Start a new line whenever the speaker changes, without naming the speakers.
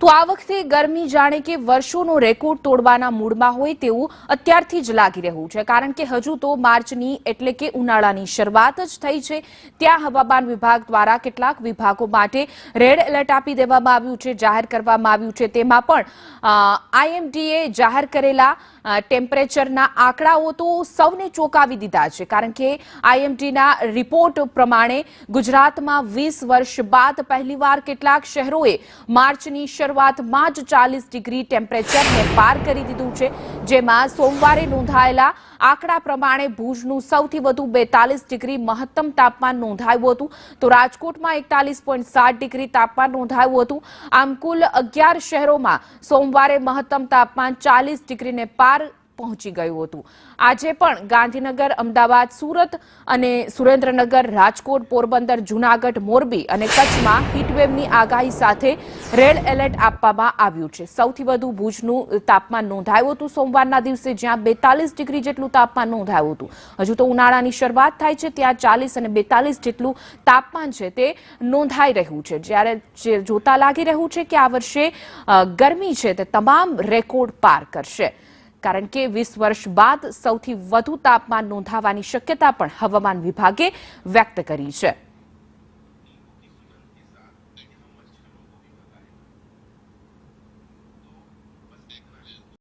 તો આ વખતે ગરમી જાણે કે વર્ષોનો રેકોર્ડ તોડવાના મૂડમાં હોય તેવું અત્યારથી જ લાગી રહ્યું છે, કારણ કે હજુ તો માર્ચની એટલે કે ઉનાળાની શરૂઆત જ થઈ છે। ત્યાં હવામાન વિભાગ દ્વારા કેટલાક વિભાગો માટે રેડ એલર્ટ આપી દેવામાં આવ્યું છે, જાહેર કરવામાં આવ્યું છે। તેમાં પણ આઈએમડીએ જાહેર કરેલા ટેમ્પરેચરના આંકડાઓ તો સૌને ચોંકાવી દીધા છે, કારણ કે આઈએમડીના રિપોર્ટ પ્રમાણે ગુજરાતમાં 20 વર્ષ બાદ પહેલીવાર કેટલાક શહેરોએ માર્ચની શરૂઆતમાં જ 40 ડિગ્રી ટેમ્પરેચરને પાર કરી દીધું છે, જેમાં સોમવારે નોંધાયેલા આંકડા પ્રમાણે ભુજનું સૌથી વધુ 42 ડિગ્રી મહત્તમ તાપમાન નોંધાયું હતું, તો રાજકોટમાં 41.7 ડિગ્રી તાપમાન નોંધાયું હતું। આમ કુલ 11 શહેરોમાં સોમવારે મહત્તમ તાપમાન 40 ડિગ્રીને પાર પહોંચી ગયું હતું। આજે પણ ગાંધીનગર, અમદાવાદ, સુરત અને સુરેન્દ્રનગર, રાજકોટ, પોરબંદર, જૂનાગઢ, મોરબી અને કચ્છમાં હીટવેવની આગાહી સાથે રેડ એલર્ટ આપવામાં આવ્યું છે। સૌથી વધુ ભુજનું તાપમાન નોંધાયું હતું સોમવારના દિવસે, જ્યાં 42 ડિગ્રી જેટલું તાપમાન નોંધાયું હતું। હજુ તો ઉનાળાની શરૂઆત થાય છે, ત્યાં 40 અને 42 જેટલું તાપમાન છે તે નોંધાઈ રહ્યું છે, જ્યારે જોતા લાગી રહ્યું છે કે આ વર્ષે ગરમી છે તે તમામ રેકોર્ડ પાર કરશે, કારણ કે 20 વર્ષ બાદ સૌથી વધુ તાપમાન નોંધાવાની શક્યતા પણ હવામાન વિભાગે વ્યક્ત કરી છે।